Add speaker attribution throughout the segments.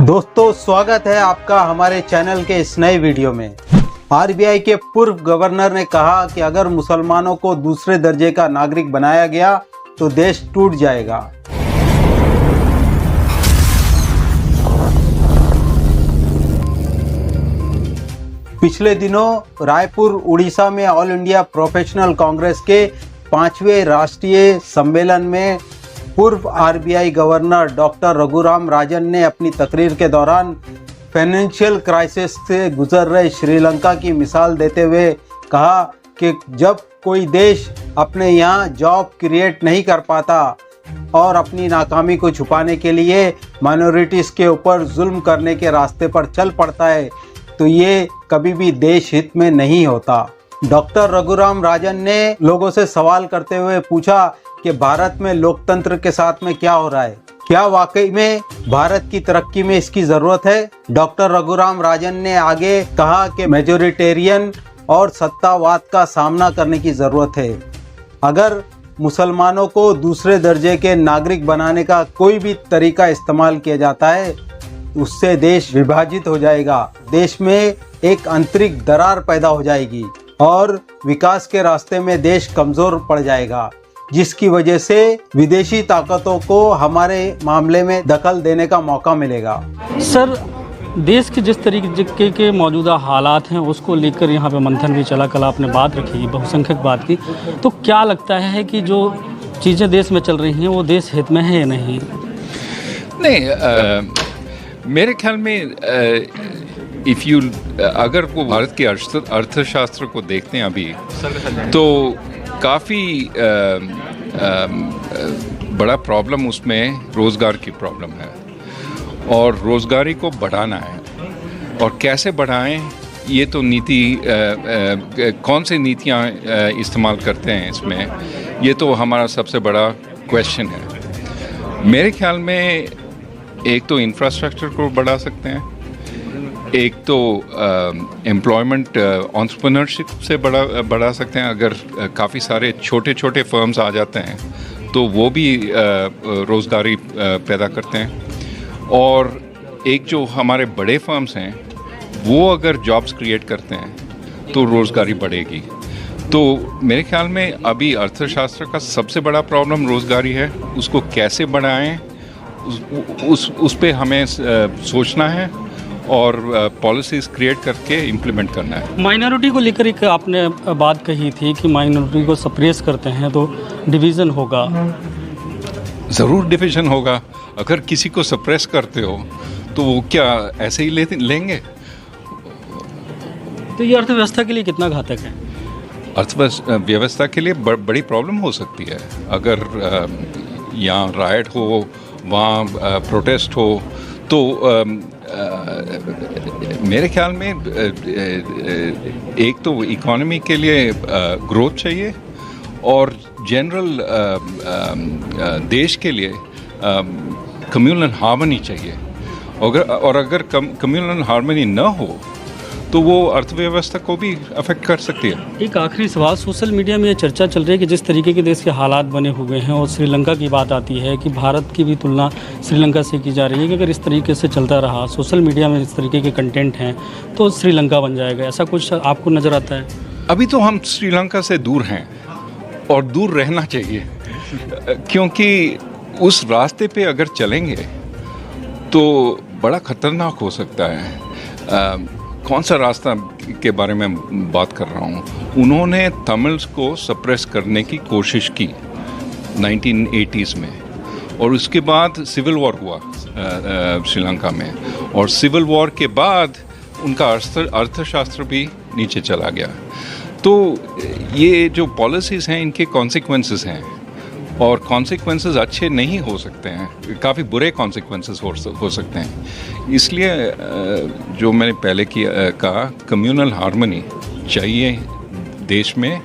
Speaker 1: दोस्तों स्वागत है आपका हमारे चैनल के इस नए वीडियो में। आरबीआई के पूर्व गवर्नर ने कहा कि अगर मुसलमानों को दूसरे दर्जे का नागरिक बनाया गया तो देश टूट जाएगा। पिछले दिनों रायपुर उड़ीसा में ऑल इंडिया प्रोफेशनल कांग्रेस के 5वें राष्ट्रीय सम्मेलन में पूर्व RBI governor doctor Raghuram Rajan ने अपनी तकरीर के दौरान फाइनेंशियल क्राइसिस से गुजर रहे श्रीलंका की मिसाल देते हुए कहा कि जब कोई देश अपने यहाँ जॉब क्रिएट नहीं कर पाता और अपनी नाकामी को छुपाने के लिए माइनॉरिटीज़ के ऊपर जुल्म करने के रास्ते पर चल पड़ता है तो ये कभी भी देश हित में नहीं होता। डॉक्टर रघुराम राजन ने लोगों से सवाल करते हुए पूछा कि भारत में लोकतंत्र के साथ में क्या हो रहा है, क्या वाकई में भारत की तरक्की में इसकी जरूरत है। डॉक्टर रघुराम राजन ने आगे कहा कि मेजोरिटेरियन और सत्तावाद का सामना करने की जरूरत है। अगर मुसलमानों को दूसरे दर्जे के नागरिक बनाने का कोई भी तरीका इस्तेमाल किया जाता है उससे देश विभाजित हो जाएगा, देश में एक आंतरिक दरार पैदा हो जाएगी और विकास के रास्ते में देश कमजोर पड़ जाएगा, जिसकी वजह से विदेशी ताकतों को हमारे मामले में दखल देने का मौका मिलेगा।
Speaker 2: सर, देश के जिस तरीके के मौजूदा हालात हैं उसको लेकर यहाँ पे मंथन भी चला, कल आपने बात रखी बहुसंख्यक बात की, तो क्या लगता है कि जो चीज़ें देश में चल रही हैं वो देश हित में है या नहीं?
Speaker 3: नहीं, मेरे ख्याल में अगर वो भारत के अर्थशास्त्र को देखते हैं अभी तो काफ़ी बड़ा प्रॉब्लम उसमें रोज़गार की प्रॉब्लम है और रोज़गारी को बढ़ाना है। और कैसे बढ़ाएं ये तो नीति कौन सी नीतियाँ इस्तेमाल करते हैं इसमें, ये तो हमारा सबसे बड़ा क्वेश्चन है। मेरे ख्याल में एक तो इंफ्रास्ट्रक्चर को बढ़ा सकते हैं, एक तो एम्प्लॉयमेंट एंटरप्रेन्योरशिप से बढ़ा सकते हैं। अगर काफ़ी सारे छोटे छोटे फर्म्स आ जाते हैं तो वो भी रोज़गारी पैदा करते हैं। और एक जो हमारे बड़े फर्म्स हैं वो अगर जॉब्स क्रिएट करते हैं तो रोज़गारी बढ़ेगी। तो मेरे ख्याल में अभी अर्थशास्त्र का सबसे बड़ा प्रॉब्लम रोज़गारी है, उसको कैसे बढ़ाएं उस पे हमें सोचना है और पॉलिसीज़ क्रिएट करके इम्प्लीमेंट करना है।
Speaker 2: माइनॉरिटी को लेकर एक आपने बात कही थी कि माइनॉरिटी को सप्रेस करते हैं तो डिवीज़न होगा।
Speaker 3: ज़रूर डिवीज़न होगा। अगर किसी को सप्रेस करते हो तो वो क्या ऐसे ही लेंगे?
Speaker 2: तो ये अर्थव्यवस्था के लिए कितना घातक है?
Speaker 3: अर्थव्यवस्था के लिए बड़ी प्रॉब्लम हो सकती है। अगर यहाँ राइट हो, वहाँ प्रोटेस्ट हो तो मेरे ख्याल में एक तो इकोनॉमी के लिए ग्रोथ चाहिए और जनरल देश के लिए कम्युनल हार्मनी चाहिए। और अगर कम्युनल हार्मनी न हो तो वो अर्थव्यवस्था को भी अफेक्ट कर सकती है।
Speaker 2: एक आखिरी सवाल, सोशल मीडिया में ये चर्चा चल रही है कि जिस तरीके के देश के हालात बने हुए हैं और श्रीलंका की बात आती है कि भारत की भी तुलना श्रीलंका से की जा रही है कि अगर इस तरीके से चलता रहा, सोशल मीडिया में इस तरीके के कंटेंट हैं तो श्रीलंका बन जाएगा, ऐसा कुछ आपको नज़र आता है?
Speaker 3: अभी तो हम श्रीलंका से दूर हैं और दूर रहना चाहिए, क्योंकि उस रास्ते पे अगर चलेंगे तो बड़ा ख़तरनाक हो सकता है। कौन सा रास्ता के बारे में बात कर रहा हूँ? उन्होंने तमिल्स को सप्रेस करने की कोशिश की 1980s में और उसके बाद सिविल वॉर हुआ श्रीलंका में, और सिविल वॉर के बाद उनका अर्थशास्त्र भी नीचे चला गया। तो ये जो पॉलिसीज़ हैं इनके कॉन्सिक्वेंसेस हैं और कॉन्सिक्वेंसेस अच्छे नहीं हो सकते हैं, काफ़ी बुरे कॉन्सिक्वेंसेस हो सकते हैं। इसलिए जो मैंने पहले कहा, कम्युनल हार्मनी चाहिए देश में,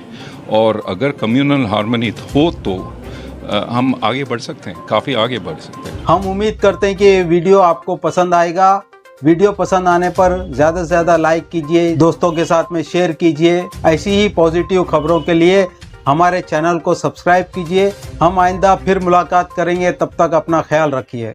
Speaker 3: और अगर कम्युनल हार्मनी हो तो हम आगे बढ़ सकते हैं, काफ़ी आगे बढ़ सकते हैं।
Speaker 1: हम उम्मीद करते हैं कि ये वीडियो आपको पसंद आएगा। वीडियो पसंद आने पर ज़्यादा से ज़्यादा लाइक कीजिए, दोस्तों के साथ में शेयर कीजिए। ऐसी ही पॉजिटिव खबरों के लिए हमारे चैनल को सब्सक्राइब कीजिए। हम आइंदा फिर मुलाकात करेंगे, तब तक अपना ख्याल रखिए।